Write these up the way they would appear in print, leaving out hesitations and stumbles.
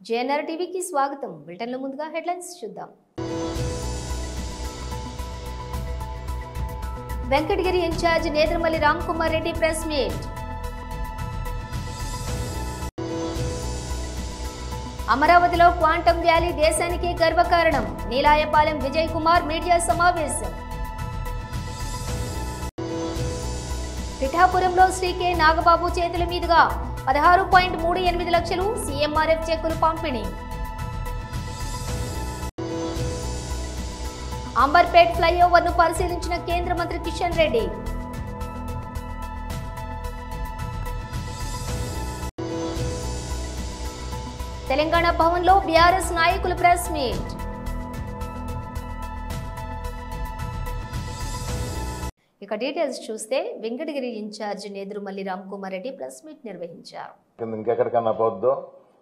JNR టీవీకి స్వాగతం. బులెటిన్లో ముందుగా హెడ్లైన్స్ చూద్దాం. Venkatagiri incharge Nedurumalli Ramkumar Reddy press meet. అమరావతిలో క్వాంటమ్ వ్యాలీ దేశానికి గర్వకారణం. నీలాయపాలెం విజయ్ కుమార్ మీడియా సమావేశం. పిఠాపురంలో శ్రీ కె నాగబాబు చేతుల మీదుగా 16.38 లక్షలు సీఎంఆర్ఎఫ్ చెక్కులు పంపిణీ. అంబర్పేట్ ఫ్లైఓవర్ను పరిశీలించిన కేంద్ర మంత్రి కిషన్ రెడ్డి. తెలంగాణ భవన్లో బీఆర్ఎస్ నాయకుల ప్రెస్ మీట్. ఇక డీటెయిల్స్ చూస్తే Venkatagiri incharge Nedurumalli Ramkumar Reddy press meet నిర్వహించారు. ఇంకెక్కడికన్నా పోద్దో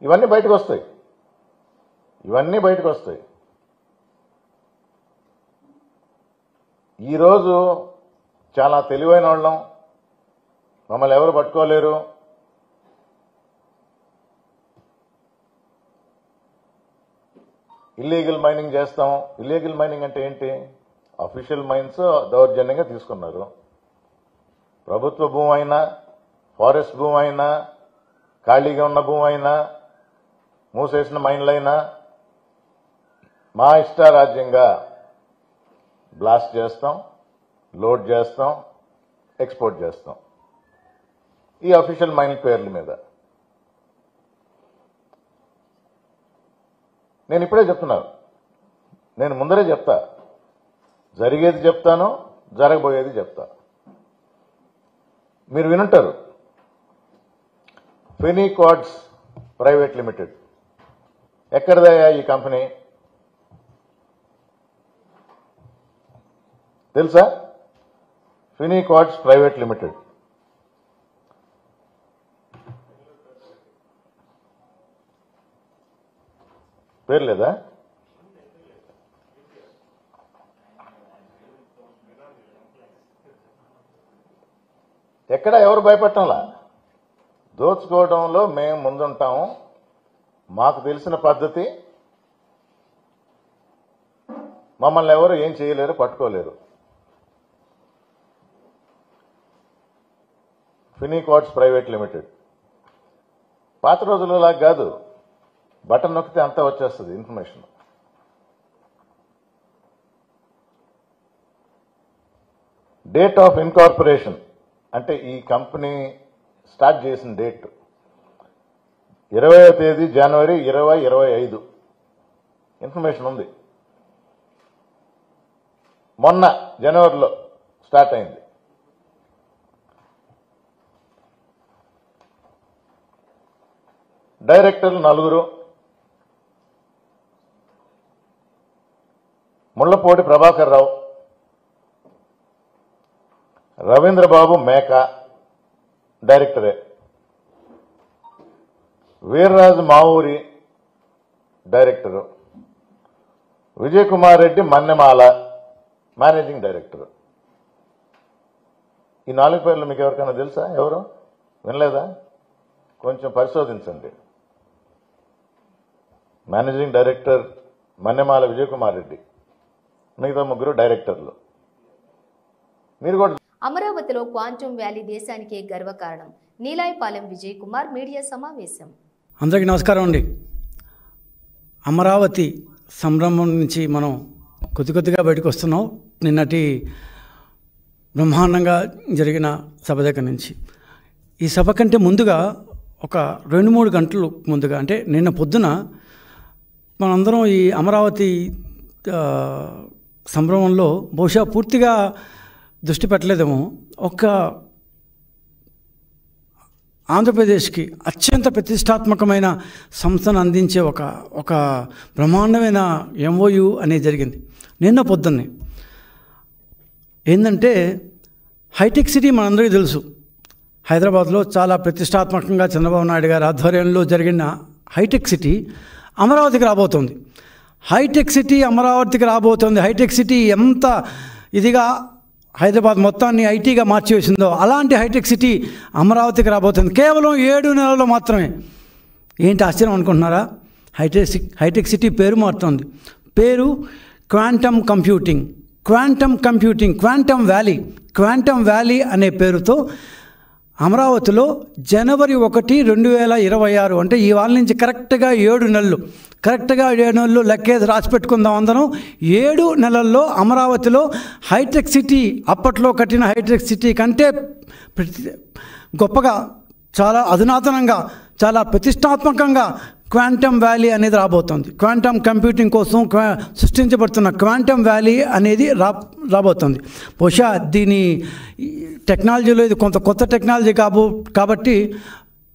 ఇవన్నీ బయటకు వస్తాయి. ఈరోజు చాలా తెలివైన వాళ్ళం, మమ్మల్ని ఎవరు పట్టుకోలేరు, ఇల్లీగల్ మైనింగ్ చేస్తాం. ఇల్లీగల్ మైనింగ్ అంటే ఏంటి? అఫీషియల్ మైన్స్ దౌర్జన్యంగా తీసుకున్నారు. ప్రభుత్వ భూమి అయినా, ఫారెస్ట్ భూమి అయినా, ఖాళీగా ఉన్న భూమి అయినా, మూసేసిన మైన్లైనా మా ఇష్టారాజ్యంగా బ్లాస్ట్ చేస్తాం, లోడ్ చేస్తాం, ఎక్స్పోర్ట్ చేస్తాం ఈ అఫీషియల్ మైన్ పేర్ల మీద. నేను ఇప్పుడే చెప్తున్నాను, నేను ముందరే చెప్తా, జరిగేది చెప్తాను, జరగబోయేది చెప్తా. మీరు వినుంటారు, ఫెనీ క్వాడ్స్ ప్రైవేట్ లిమిటెడ్. ఎక్కడిదయ్యా ఈ కంపెనీ? తెలుసా? ఫెనీ క్వాడ్స్ ప్రైవేట్ లిమిటెడ్. పేరు లేదా? ఎక్కడ ఎవరు భయపడటంలా? దోచుకోవడంలో మేము ముందుంటాము. మాకు తెలిసిన పద్ధతి, మమ్మల్ని ఎవరు ఏం చేయలేరు, పట్టుకోలేరు. ఫినీ క్వాడ్స్ ప్రైవేట్ లిమిటెడ్. పాత రోజులలా కాదు, బటన్ నొక్కితే అంతా వచ్చేస్తుంది ఇన్ఫర్మేషన్. డేట్ ఆఫ్ ఇన్కార్పొరేషన్ అంటే ఈ కంపెనీ స్టార్ట్ చేసిన డేట్ 20వ తేదీ జనవరి 2025 ఇన్ఫర్మేషన్ ఉంది. మొన్న జనవరిలో స్టార్ట్ అయింది. డైరెక్టర్లు 4. ముళ్లపూడి ప్రభాకర్ రావు, రవీంద్రబాబు మేక డైరెక్టరే, Veerraju Mavuri director, Vijay Kumar Reddy Mannemala managing director. ఈ 4 పేర్లు మీకు ఎవరికైనా తెలుసా? ఎవరు వినలేదా? కొంచెం పరిశోధించండి. మేనేజింగ్ డైరెక్టర్ మన్నెమాల విజయ్ కుమార్ రెడ్డి, మిగతా 3 డైరెక్టర్లు. మీరు కూడా. అమరావతిలో క్వాంటమ్ వ్యాలీ దేశానికే గర్వకారణం. నీలాయపాలెం విజయ్ కుమార్ మీడియా సమావేశం. అందరికీ నమస్కారం అండి. అమరావతి సంరంభం నుంచి మనం కొద్దిగా బయటకు వస్తున్నాం. నిన్నటి బ్రహ్మాండంగా జరిగిన సభ దగ్గర నుంచి ఈ సభ కంటే ముందుగా ఒక 2-3 గంటలు ముందుగా, అంటే నిన్న పొద్దున మనందరం ఈ అమరావతి సంభ్రమంలో బహుశా పూర్తిగా దృష్టి పెట్టలేదేమో. ఒక ఆంధ్రప్రదేశ్కి అత్యంత ప్రతిష్టాత్మకమైన సంస్థను అందించే ఒక బ్రహ్మాండమైన ఎంఓయు అనేది జరిగింది నిన్న పొద్దున్నే. ఏంటంటే హైటెక్ సిటీ మనందరికీ తెలుసు. హైదరాబాద్లో చాలా ప్రతిష్టాత్మకంగా చంద్రబాబు నాయుడు గారి ఆధ్వర్యంలో జరిగిన హైటెక్ సిటీ అమరావతికి రాబోతుంది. హైటెక్ సిటీ అమరావతికి రాబోతుంది. హైటెక్ సిటీ ఎంత ఇదిగా హైదరాబాద్ మొత్తాన్ని ఐటీగా మార్చివేసిందో అలాంటి హైటెక్ సిటీ అమరావతికి రాబోతుంది. కేవలం 7 నెలల్లో మాత్రమే. ఏంటి ఆశ్చర్యం అనుకుంటున్నారా? హైటెక్ సిటీ పేరు మారుతోంది. పేరు క్వాంటమ్ కంప్యూటింగ్, క్వాంటమ్ వ్యాలీ అనే పేరుతో అమరావతిలో జనవరి 1, 2026 అంటే ఈ వాళ్ళ నుంచి కరెక్ట్గా 7 నెలలు లెక్కేసి రాసి పెట్టుకుందాం అందరం. 7 నెలల్లో అమరావతిలో హైటెక్ సిటీ, అప్పట్లో కట్టిన హైటెక్ సిటీ కంటే గొప్పగా, చాలా అధునాతనంగా, చాలా ప్రతిష్టాత్మకంగా క్వాంటమ్ వ్యాలీ అనేది రాబోతుంది. క్వాంటమ్ కంప్యూటింగ్ కోసం సృష్టించబడుతున్న క్వాంటమ్ వ్యాలీ అనేది రాబోతుంది. బహుశా దీని టెక్నాలజీలో ఇది కొంత కొత్త టెక్నాలజీ కాబట్టి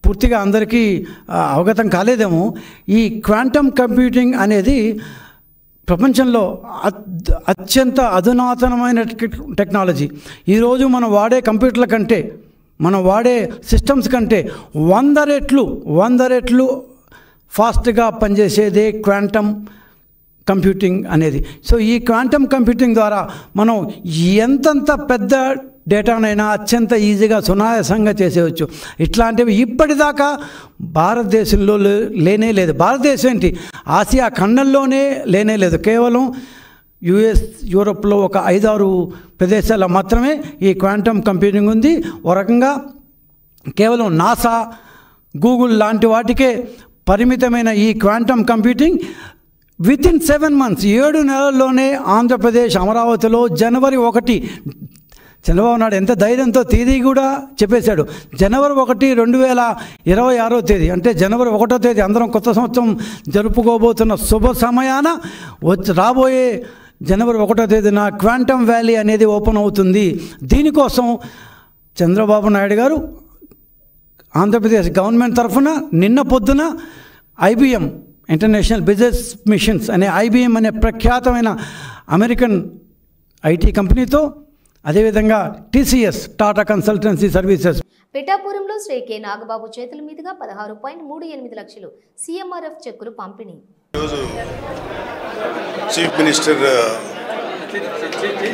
పూర్తిగా అందరికీ అవగతం కాలేదేమో. ఈ క్వాంటమ్ కంప్యూటింగ్ అనేది ప్రపంచంలో అత్యంత అధునాతనమైన టెక్నాలజీ. ఈరోజు మనం వాడే కంప్యూటర్ల కంటే, మనం వాడే సిస్టమ్స్ కంటే 100 రెట్లు ఫాస్ట్గా పనిచేసేదే క్వాంటమ్ కంప్యూటింగ్ అనేది. సో ఈ క్వాంటమ్ కంప్యూటింగ్ ద్వారా మనం ఎంతంత పెద్ద డేటానైనా అత్యంత ఈజీగా సునాయాసంగా చేసేయచ్చు. ఇట్లాంటివి ఇప్పటిదాకా భారతదేశంలో లేనే లేదు. భారతదేశం ఏంటి, ఆసియా ఖండంలోనే లేనే లేదు. కేవలం యుఎస్, యూరోప్లో ఒక 5-6 ప్రదేశాల్లో మాత్రమే ఈ క్వాంటమ్ కంప్యూటింగ్ ఉంది. ఒక రకంగా కేవలం నాసా, గూగుల్ లాంటి వాటికే పరిమితమైన ఈ క్వాంటమ్ కంప్యూటింగ్ వితిన్ 7 months 7 నెలల్లోనే ఆంధ్రప్రదేశ్ అమరావతిలో జనవరి 1, చంద్రబాబు నాయుడు ఎంత ధైర్యంతో తేదీ కూడా చెప్పేశాడు. జనవరి 1, 2026 అంటే జనవరి 1 అందరం కొత్త సంవత్సరం జరుపుకోబోతున్న శుభ సమయాన రాబోయే జనవరి 1 క్వాంటమ్ వ్యాలీ అనేది ఓపెన్ అవుతుంది. దీనికోసం చంద్రబాబు నాయుడు గారు ఆంధ్రప్రదేశ్ గవర్నమెంట్ తరఫున నిన్న పొద్దున IBM ఇంటర్నేషనల్ బిజినెస్ మిషన్స్ అనే IBM అనే ప్రఖ్యాతమైన అమెరికన్ IT కంపెనీతో, అదేవిధంగా TCS టాటా కన్సల్టెన్సీ సర్వీసెస్, పిఠాపురంలో శ్రీ కె నాగబాబు చేతుల మీదుగా 16.38 లక్షలు CMRF చెక్కులు పంపిణీ. Chief minister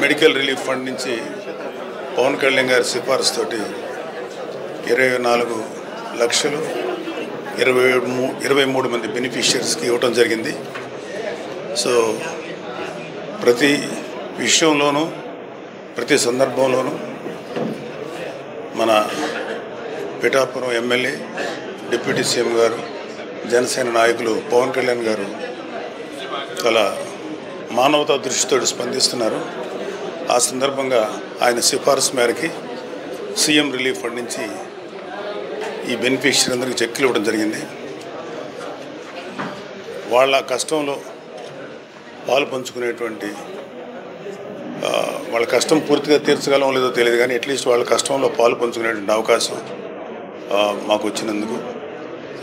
medical relief fund నుంచి పవన్ కళ్యాణ్ గారి సిఫార్సు తోటి 24 లక్షలు 23 మంది బెనిఫిషియరీస్కి ఇవ్వటం జరిగింది. సో ప్రతి విషయంలోనూ, ప్రతి సందర్భంలోనూ మన పిఠాపురం ఎమ్మెల్యే, డిప్యూటీ సీఎం గారు, జనసేన నాయకులు పవన్ కళ్యాణ్ గారు చాలా మానవతా దృష్టితో స్పందిస్తున్నారు. ఆ సందర్భంగా ఆయన సిఫార్సు మేరకి సీఎం రిలీఫ్ ఫండ్ నుంచి ఈ బెనిఫిషియరీ అందరికీ చెక్కులు ఇవ్వడం జరిగింది. వాళ్ళ కష్టంలో పాలు పంచుకునేటువంటి, వాళ్ళ కష్టం పూర్తిగా తీర్చగలం లేదో తెలియదు కానీ అట్లీస్ట్ వాళ్ళ కష్టంలో పాలు పంచుకునేటువంటి అవకాశం మాకు వచ్చినందుకు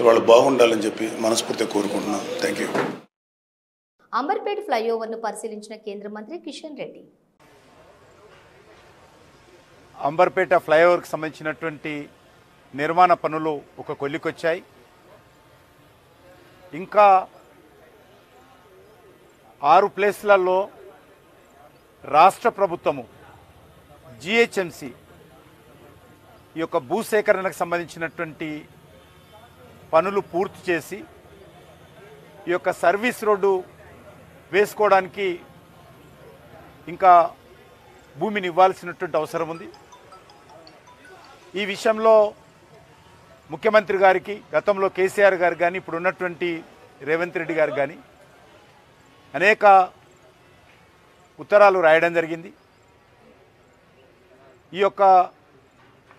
వాళ్ళు బాగుండాలని చెప్పి మనస్ఫూర్తిగా కోరుకుంటున్నాం. Thank you. అంబర్పేట ఫ్లైఓవర్ను పరిశీలించిన కేంద్ర మంత్రి కిషన్ రెడ్డి. అంబర్పేట ఫ్లైఓవర్కి సంబంధించినటువంటి నిర్మాణ పనులు ఒక కొలికొచ్చాయి. ఇంకా 6 ప్లేస్లలో రాష్ట్ర ప్రభుత్వము GHMC ఈ యొక్క భూసేకరణకు సంబంధించినటువంటి పనులు పూర్తి చేసి ఈ యొక్క సర్వీస్ రోడ్డు వేసుకోవడానికి ఇంకా భూమిని ఇవ్వాల్సినటువంటి అవసరం ఉంది. ఈ విషయంలో ముఖ్యమంత్రి గారికి, గతంలో కేసీఆర్ గారు కానీ, ఇప్పుడు ఉన్నటువంటి రేవంత్ రెడ్డి గారు కానీ అనేక ఉత్తరాలు రాయడం జరిగింది. ఈ యొక్క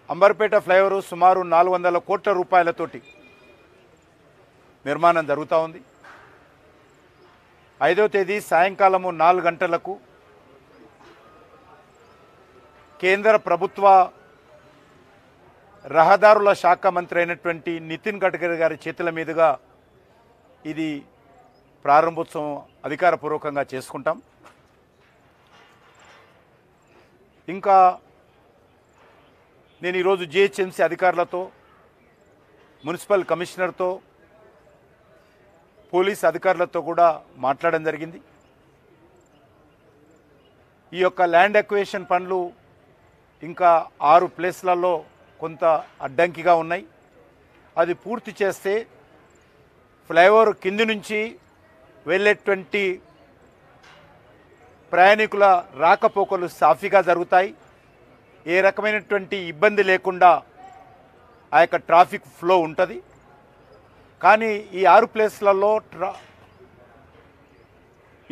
అంబర్పేట ఫ్లైఓవర్ సుమారు 400 కోట్ల రూపాయలతోటి నిర్మాణం జరుగుతూ ఉంది. 5వ తేదీ సాయంకాలము 4 గంటలకు కేంద్ర ప్రభుత్వ రహదారుల శాఖ మంత్రి అయినటువంటి నితిన్ గడ్కరీ గారి చేతుల మీదుగా ఇది ప్రారంభోత్సవం అధికారపూర్వకంగా చేసుకుంటాం. ఇంకా నేను ఈరోజు GHMC అధికారులతో, మున్సిపల్ కమిషనర్తో, పోలీస్ అధికారులతో కూడా మాట్లాడడం జరిగింది. ఈ యొక్క ల్యాండ్ అక్విజిషన్ పనులు ఇంకా 6 ప్లేస్లలో కొంత అడ్డంకిగా ఉన్నాయి. అది పూర్తి చేస్తే ఫ్లైఓవర్ కింది నుంచి వెళ్ళేటువంటి ప్రయాణికుల రాకపోకలు సాఫీగా జరుగుతాయి. ఏ రకమైనటువంటి ఇబ్బంది లేకుండా ఆ యొక్క ట్రాఫిక్ ఫ్లో ఉంటుంది. కానీ ఈ 6 ప్లేస్లలో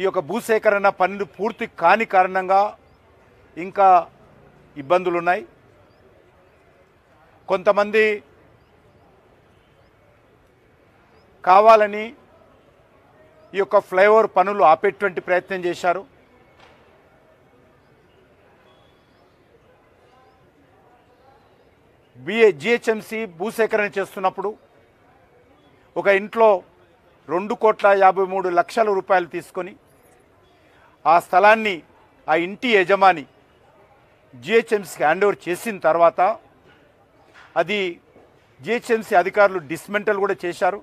ఈ యొక్క భూసేకరణ పనులు పూర్తి కాని కారణంగా ఇంకా ఇబ్బందులు ఉన్నాయి. కొంతమంది కావాలని ఈ యొక్క ఫ్లైఓవర్ పనులు ఆపేటువంటి ప్రయత్నం చేశారు. జిహెచ్ఎంసీ భూసేకరణ చేస్తున్నప్పుడు ఒక ఇంట్లో 2,53,00,000 రూపాయలు తీసుకొని ఆ స్థలాన్ని ఆ ఇంటి యజమాని జిహెచ్ఎంసీకి హ్యాండ్ ఓవర్ చేసిన తర్వాత అది జిహెచ్ఎంసీ అధికారులు డిస్మెంటల్ కూడా చేశారు.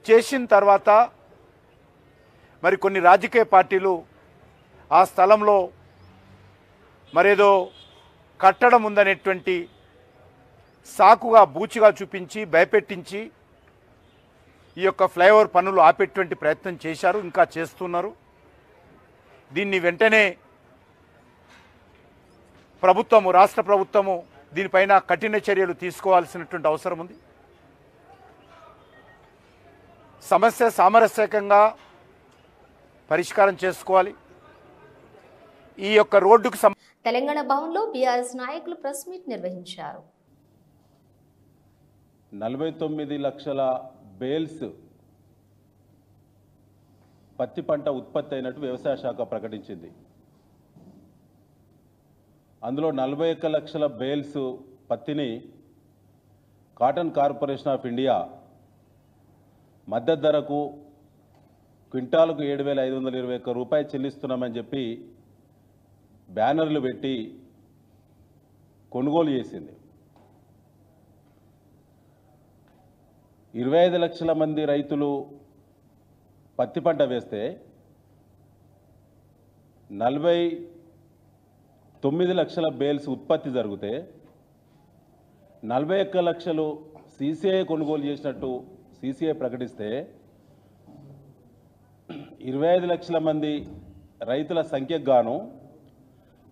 చేసిన తర్వాత మరి కొన్ని రాజకీయ పార్టీలు ఆ స్థలంలో మరేదో కట్టడం ఉందనేటువంటి సాకుగా బూచిగా చూపించి భయపెట్టించి ఈ యొక్క ఫ్లైఓవర్ పనులు ఆపేటువంటి ప్రయత్నం చేశారు, ఇంకా చేస్తున్నారు. దీన్ని వెంటనే ప్రభుత్వము, రాష్ట్ర ప్రభుత్వము దీనిపైన కఠిన చర్యలు తీసుకోవాల్సినటువంటి అవసరం ఉంది. సమస్య సామరస్యకంగా పరిష్కారం చేసుకోవాలి. ఈ యొక్క రోడ్డుకు తెలంగాణ భవన్లో బీఆర్ఎస్ నాయకులు ప్రెస్ మీట్ నిర్వహించారు. 49 లక్షల బేల్స్ పత్తి పంట ఉత్పత్తి అయినట్టు వ్యవసాయ శాఖ ప్రకటించింది. అందులో 41 లక్షల బేల్స్ పత్తిని కాటన్ కార్పొరేషన్ ఆఫ్ ఇండియా మద్దతు ధరకు క్వింటాలకు 7,521 రూపాయలు చెల్లిస్తున్నామని చెప్పి బ్యానర్లు పెట్టి కొనుగోలు చేసింది. 25 లక్షల మంది రైతులు పత్తి పంట వేస్తే 49 లక్షల బేల్స్ ఉత్పత్తి జరిగితే 41 లక్షలు సీసీఐ కొనుగోలు చేసినట్టు సీసీఐ ప్రకటిస్తే 25 లక్షల మంది రైతుల సంఖ్యకు గాను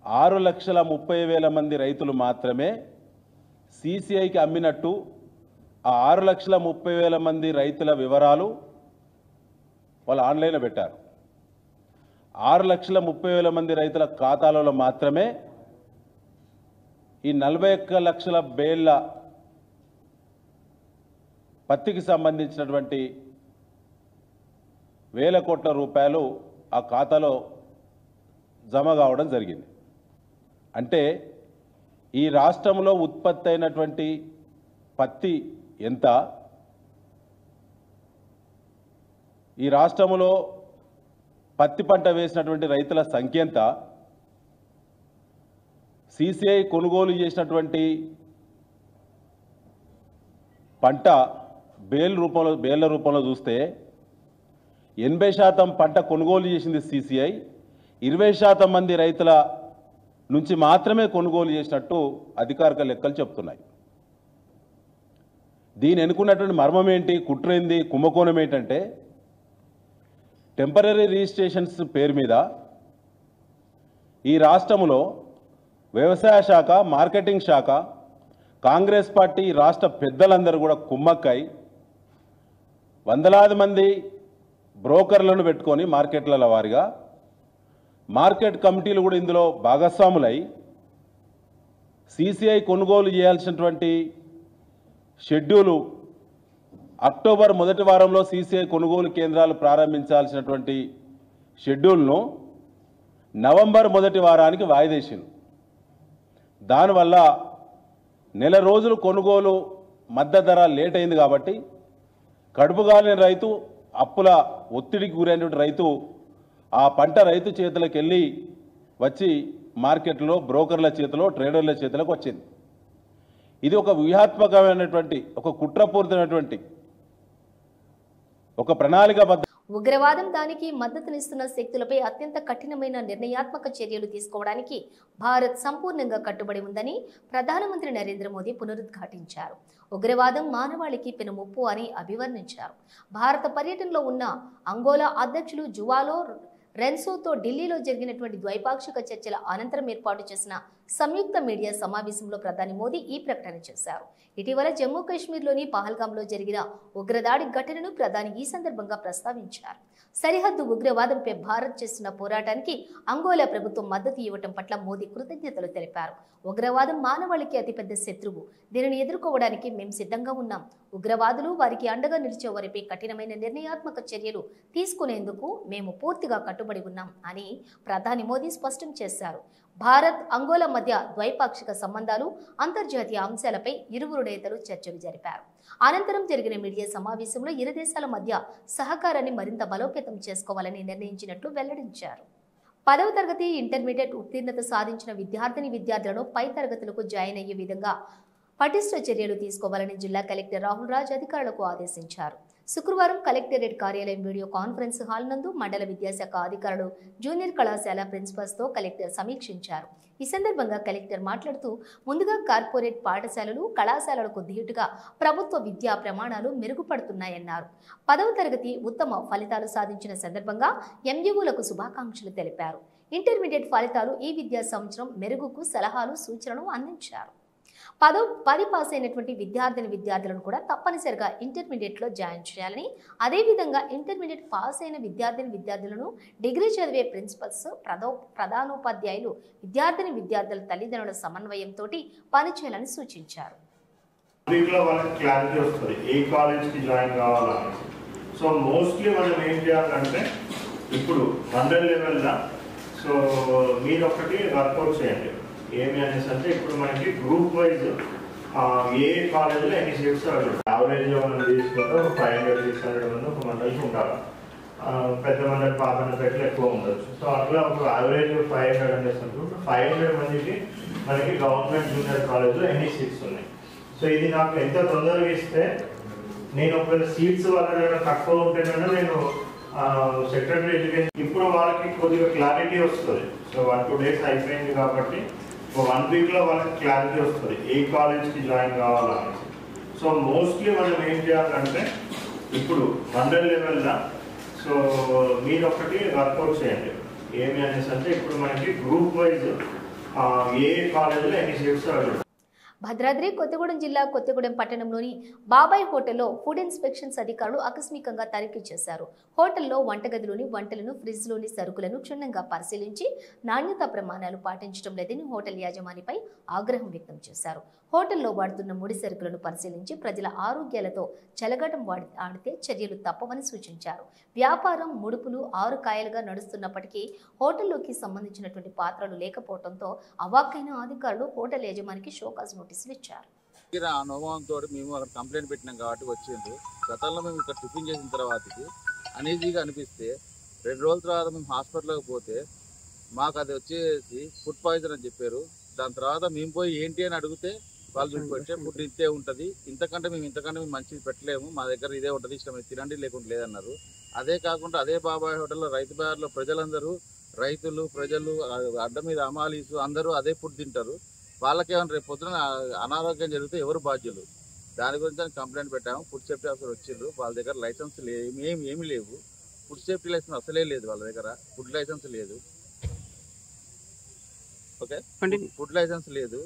6,30,000 మంది రైతులు మాత్రమే సీసీఐకి అమ్మినట్టు ఆ 6,30,000 మంది రైతుల వివరాలు వాళ్ళు ఆన్లైన్లో పెట్టారు. 6,30,000 మంది రైతుల ఖాతాలలో మాత్రమే ఈ 41 లక్షల బేళ్ల పత్తికి సంబంధించినటువంటి వేల కోట్ల రూపాయలు ఆ ఖాతాలో జమ కావడం జరిగింది. అంటే ఈ రాష్ట్రంలో ఉత్పత్తి అయినటువంటి పత్తి ఎంత, ఈ రాష్ట్రంలో పత్తి పంట వేసినటువంటి రైతుల సంఖ్య ఎంత, సీసీఐ కొనుగోలు చేసినటువంటి పంట బేళ్ల రూపంలో చూస్తే 80% పంట కొనుగోలు చేసింది సీసీఐ, 20% మంది రైతుల నుంచి మాత్రమే కొనుగోలు చేసినట్టు అధికారిక లెక్కలు చెప్తున్నాయి. దీని ఎన్నుకున్నటువంటి మర్మం ఏంటి, కుట్రేంది, కుంభకోణం ఏంటంటే టెంపరరీ రిజిస్ట్రేషన్స్ పేరు మీద ఈ రాష్ట్రంలో వ్యవసాయ శాఖ, మార్కెటింగ్ శాఖ, కాంగ్రెస్ పార్టీ రాష్ట్ర పెద్దలందరూ కూడా కుమ్మక్కై వందలాది మంది బ్రోకర్లను పెట్టుకొని మార్కెట్ల వారిగా మార్కెట్ కమిటీలు కూడా ఇందులో భాగస్వాములై సీసీఐ కొనుగోలు చేయాల్సినటువంటి షెడ్యూలు అక్టోబర్ మొదటి వారంలో సీసీఐ కొనుగోలు కేంద్రాలు ప్రారంభించాల్సినటువంటి షెడ్యూల్ను నవంబర్ మొదటి వారానికి వాయిదేసింది. దానివల్ల నెల రోజులు కొనుగోలు మద్దతు ధర లేట్ అయింది కాబట్టి కడుపుగాలిన రైతు, అప్పుల ఒత్తిడికి గురైనటువంటి రైతు ఆ పంట రైతు చేతులకు వెళ్ళి వచ్చి మార్కెట్లో బ్రోకర్ల చేతిలో, ట్రేడర్ల చేతులకు వచ్చింది. ఇది ఒక వ్యూహాత్మకమైనటువంటి, ఒక కుట్రపూరితమైనటువంటి, ఒక ప్రణాళికాబద్ధ ఉగ్రవాదం దానికి మద్దతునిస్తున్న శక్తులపై అత్యంత కఠినమైన నిర్ణయాత్మక చర్యలు తీసుకోవడానికి భారత్ సంపూర్ణంగా కట్టుబడి ఉందని ప్రధానమంత్రి నరేంద్ర మోదీ పునరుద్ఘాటించారు. ఉగ్రవాదం మానవాళికి పెనుముప్పు అని అభివర్ణించారు. భారత పర్యటనలో ఉన్న అంగోలా అధ్యక్షులు జువాలో రెన్సోతో ఢిల్లీలో జరిగినటువంటి ద్వైపాక్షిక చర్చల అనంతరం ఏర్పాటు చేసిన సంయుక్త మీడియా సమావేశంలో ప్రధాని మోదీ ఈ ప్రకటన చేశారు. ఇటీవల జమ్మూ కాశ్మీర్లోని పహల్గాంలో జరిగిన ఉగ్రదాడి ఘటనను ప్రధాని ఈ సందర్భంగా ప్రస్తావించారు. సరిహద్దు ఉగ్రవాదంపై భారత్ చేస్తున్న పోరాటానికి అంగోలా ప్రభుత్వం మద్దతు ఇవ్వటం పట్ల మోదీ కృతజ్ఞతలు తెలిపారు. ఉగ్రవాదం మానవాళికి అతిపెద్ద శత్రువు. దీనిని ఎదుర్కోవడానికి మేము సిద్ధంగా ఉన్నాం. ఉగ్రవాదులు వారికి అండగా నిలిచే వారిపై కఠినమైన నిర్ణయాత్మక చర్యలు తీసుకునేందుకు మేము పూర్తిగా కట్టుబడి ఉన్నాం అని ప్రధాని మోదీ స్పష్టం చేశారు. భారత్ అంగోలా మధ్య ద్వైపాక్షిక సంబంధాలు, అంతర్జాతీయ అంశాలపై ఇరువురు నేతలు చర్చలు జరిపారు. అనంతరం జరిగిన మీడియా సమావేశంలో ఇరు దేశాల మధ్య సహకారాన్ని మరింత బలోపేతం చేసుకోవాలని నిర్ణయించినట్లు వెల్లడించారు. 10వ తరగతి ఇంటర్మీడియట్ ఉత్తీర్ణత సాధించిన విద్యార్థులను పై తరగతులకు జాయిన్ అయ్యే విధంగా పటిష్ట చర్యలు తీసుకోవాలని జిల్లా కలెక్టర్ రాహుల్ రాజ్ అధికారులకు ఆదేశించారు. శుక్రవారం కలెక్టరేట్ కార్యాలయం వీడియో కాన్ఫరెన్స్ హాల్ నందు మండల విద్యాశాఖ అధికారులు, జూనియర్ కళాశాల ప్రిన్సిపల్స్ తో కలెక్టర్ సమీక్షించారు. ఈ సందర్భంగా కలెక్టర్ మాట్లాడుతూ, ముందుగా కార్పొరేట్ పాఠశాలలు, కళాశాలలకు ధీటుగా ప్రభుత్వ విద్యా ప్రమాణాలు మెరుగుపడుతున్నాయన్నారు. 10వ తరగతి ఉత్తమ ఫలితాలు సాధించిన సందర్భంగా ఎంఈఓలకు శుభాకాంక్షలు తెలిపారు. ఇంటర్మీడియట్ ఫలితాలు ఈ విద్యా సంవత్సరం మెరుగుకు సలహాలు, సూచనలు అందించారు. 10 పాస్ అయినటువంటి విద్యార్థులను కూడా తప్పనిసరిగా ఇంటర్మీడియట్లో జాయిన్ చేయాలని, అదేవిధంగా ఇంటర్మీడియట్ పాస్ అయిన విద్యార్థులను డిగ్రీ చదివే ప్రిన్సిపల్స్, ప్రధానోపాధ్యాయులు విద్యార్థుల తల్లిదండ్రుల సమన్వయంతో పనిచేయాలని సూచించారు. సో మోస్ట్లీ మనం ఏం చేయాలంటే ఇప్పుడు మండల్ లెవెల్లో సో మీరు ఒకటి వర్కౌట్ చేయండి. ఏమి అనేసి అంటే ఇప్పుడు మనకి గ్రూప్ వైజ్ ఏ కాలేజీలో ఎన్ని సీట్స్ యావరేజ్ మనం తీసుకుంటే ఒక 500-600 మంది ఒక మండలికి ఉండాలి. పెద్ద మండలి పాపనపేటలో ఎక్కువ ఉండొచ్చు. సో అట్లా ఒక యావరేజ్ 500 అనేసి అనుకుంటే 500 మందికి మనకి గవర్నమెంట్ జూనియర్ కాలేజ్లో ఎన్ని సీట్స్ ఉన్నాయి. సో ఇది నాకు ఎంత తొందరగా ఇస్తే నేను ఒకవేళ సీట్స్ వాళ్ళ తక్కువ ఉంటేనే నేను సెక్రటరీ ఎడ్యుకేషన్ ఇప్పుడు వాళ్ళకి కొద్దిగా క్లారిటీ వస్తుంది. సో 1-2 days అయిపోయింది కాబట్టి 1 weekలో వాళ్ళకి క్లారిటీ వస్తుంది ఏ కాలేజ్కి జాయిన్ కావాలని. సో మోస్ట్లీ మనం ఏం చేయాలంటే ఇప్పుడు మండల్ లెవెల్లో సో మీరు ఒకటి వర్కౌట్ చేయండి. ఏమి అనేసి అంటే ఇప్పుడు మనకి గ్రూప్ వైజ్ ఏ కాలేజీలో ఎన్ని సీట్స్ భద్రాద్రి కొత్తగూడెం జిల్లా కొత్తగూడెం పట్టణంలోని బాబాయ్ హోటల్లో ఫుడ్ ఇన్స్పెక్షన్స్ అధికారులు ఆకస్మికంగా తనిఖీ చేశారు. హోటల్లో వంటగదిలోని వంటలను, ఫ్రిడ్జ్లోని సరుకులను క్షుణ్ణంగా పరిశీలించి నాణ్యతా ప్రమాణాలు పాటించడం లేదని హోటల్ యాజమానిపై ఆగ్రహం వ్యక్తం చేశారు. హోటల్లో వాడుతున్న ముడి సరుకులను పరిశీలించి ప్రజల ఆరోగ్యాలతో చెలగాటం ఆడితే చర్యలు తప్పవని సూచించారు. వ్యాపారం ముడుపులు 6 కాయలుగా నడుస్తున్నప్పటికీ హోటల్లోకి సంబంధించినటువంటి పాత్రలు లేకపోవడంతో అవాక్కైన అధికారులు హోటల్ యజమానికి షోకాజ్ నోటీసులు ఇచ్చారు. అనుభవంతో మేము అక్కడ కంప్లైంట్ పెట్టినాం కాబట్టి వచ్చింది. గతంలో మేము ఇక్కడ టిఫిన్ చేసిన తర్వాతకి అనీజీగా అనిపిస్తే 2 రోజుల తర్వాత మేము హాస్పిటల్కి పోతే మాకు అది వచ్చేసి ఫుడ్ పాయిజన్ అని చెప్పారు. దాని తర్వాత మేము పోయి ఏంటి అని అడిగితే వాళ్ళు చూపెట్టే ఫుడ్ ఇంతే ఉంటుంది, ఇంతకంటే మేము మంచిది పెట్టలేము, మా దగ్గర ఇదే ఉంటుంది, ఇష్టం తినండి లేకుండా లేదన్నారు. అదే కాకుండా అదే బాబాయ్ హోటల్లో రైతు బజార్లో ప్రజలందరూ ప్రజలు అడ్డ మీద అమాలీసు అందరూ అదే ఫుడ్ తింటారు. వాళ్ళకేమైనా రేపు పొద్దున అనారోగ్యం జరిగితే ఎవరు బాధ్యులు? దాని గురించి కంప్లైంట్ పెట్టాము. ఫుడ్ సేఫ్టీ ఆఫీసర్ వచ్చిండ్రు. వాళ్ళ దగ్గర లైసెన్స్ ఏమి లేవు. ఫుడ్ సేఫ్టీ లైసెన్స్ అసలే లేదు వాళ్ళ దగ్గర. ఫుడ్ లైసెన్స్ లేదు. ఓకే, ఫుడ్ లైసెన్స్ లేదు.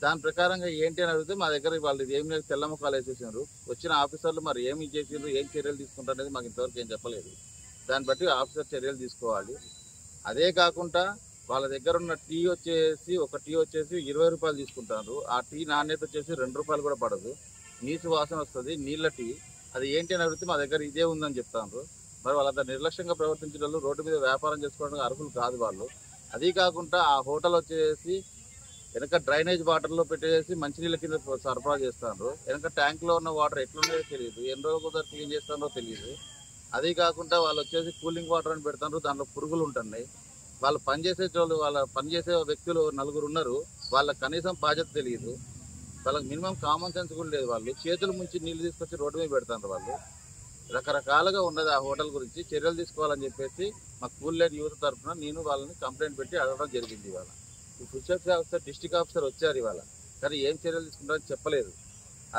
దాని ప్రకారంగా ఏంటి అని అడిగితే మా దగ్గర వాళ్ళు ఏం లేదు, తెల్లముఖాలు వేసేసారు. వచ్చిన ఆఫీసర్లు మరి ఏమి చేసిండ్రు, ఏం చర్యలు తీసుకుంటారు అనేది మాకు ఇంతవరకు ఏం చెప్పలేదు. దాన్ని బట్టి ఆఫీసర్ చర్యలు తీసుకోవాలి. అదే కాకుండా వాళ్ళ దగ్గర ఉన్న టీ వచ్చేసి ఒక టీ వచ్చేసి 20 రూపాయలు తీసుకుంటారు. ఆ టీ నాణ్యత వచ్చేసి 2 రూపాయలు కూడా పడదు. నీసు వాసన వస్తుంది, నీళ్ళ టీ. అది ఏంటి అని అడిగితే మా దగ్గర ఇదే ఉందని చెప్తారు. మరి వాళ్ళంతా నిర్లక్ష్యంగా ప్రవర్తించడం, రోడ్డు మీద వ్యాపారం చేసుకోవడానికి అర్హులు కాదు వాళ్ళు. అది కాకుండా ఆ హోటల్ వచ్చేసి వెనక డ్రైనేజ్ వాటర్లో పెట్టేసి మంచినీళ్ళ కింద సరఫరా చేస్తారు. వెనక ట్యాంక్లో ఉన్న వాటర్ ఎట్లున్నాయో తెలియదు, ఎన్ని రోజులు కూడా క్లీన్ చేస్తారో తెలియదు. అది కాకుండా వాళ్ళు వచ్చేసి కూలింగ్ వాటర్ అని పెడతారు, దాంట్లో పురుగులు ఉంటున్నాయి. వాళ్ళు పనిచేసే వ్యక్తులు 4 ఉన్నారు. వాళ్ళకి కనీసం బాధ్యత తెలియదు. వాళ్ళకి మినిమం కామన్ సెన్స్ కూడా లేదు. వాళ్ళు చేతులు ముంచి నీళ్ళు తీసుకొచ్చి రోడ్డు మీద పెడతారు. వాళ్ళు రకరకాలుగా ఉన్నది ఆ హోటల్ గురించి చర్యలు తీసుకోవాలని చెప్పేసి మా కూల్లేని యూత్ తరఫున నేను వాళ్ళని కంప్లైంట్ పెట్టి అడగడం జరిగింది. ఇవాళ food safety officer district officer వచ్చారు ఇవాళ, కానీ ఏం చర్యలు తీసుకుంటారని చెప్పలేదు.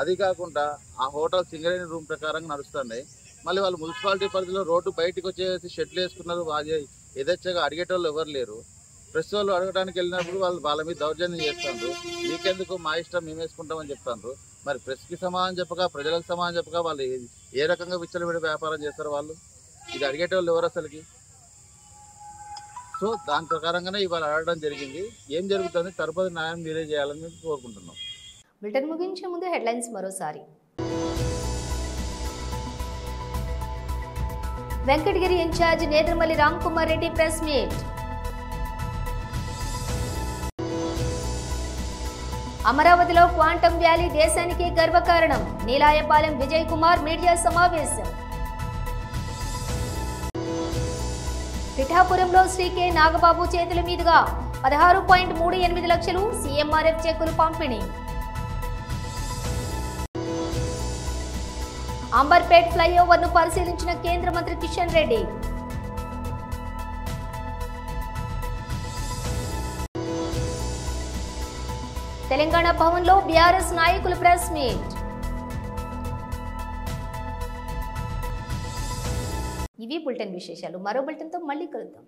అది కాకుండా ఆ హోటల్ సింగరేణి రూమ్ ప్రకారంగా నడుస్తున్నాయి. మళ్ళీ వాళ్ళు మున్సిపాలిటీ పరిధిలో రోడ్డు బయటకు వచ్చేసి షెడ్లు వేసుకున్నారు. యథేచ్ఛగా అడిగేటోళ్ళు ఎవరు లేరు. ప్రెస్ వాళ్ళు అడగడానికి వెళ్ళినప్పుడు వాళ్ళ మీద దౌర్జన్యం చేస్తారు. మీకెందుకు, మా ఇష్టం మేము వేసుకుంటామని చెప్తారు. మరి ప్రెస్కి సమాధానం చెప్పక, ప్రజలకు సమాధానం చెప్పక వాళ్ళు ఏ రకంగా విచ్చలవిడి వ్యాపారం చేస్తారు వాళ్ళు? ఇది అడిగేటోళ్ళు ఎవరు అసలుకి? సో దాని ప్రకారంగానే ఇవాళ అడగడం జరిగింది. ఏం జరుగుతుంది, తరుపతి న్యాయం మీరే చేయాలని కోరుకుంటున్నాం. బులెటిన్ ముగించే ముందు హెడ్లైన్స్ మరోసారి. Venkatagiri incharge Nedurumalli Ram Kumar Reddy press meet. అమరావతిలో క్వాంటమ్ వ్యాలీ దేశానికి గర్వకారణం. నీలాయపాలెం విజయ్ కుమార్ మీడియా సమావేశం. పిఠాపురంలో శ్రీ కె నాగబాబు చేతుల మీదుగా 16.38 లక్షలు సీఎంఆర్ఎఫ్ చెక్కులు పంపిణీ. అంబర్పేట్ ఫ్లైఓవర్ను పరిశీలించిన కేంద్ర మంత్రి కిషన్ రెడ్డి. తెలంగాణ భవన్లో బీఆర్ఎస్ నాయకుల ప్రెస్ మీట్. ఇవి బులెటిన్ విశేషాలు. మరో బులెటిన్తో మళ్ళీ కలుద్దాం.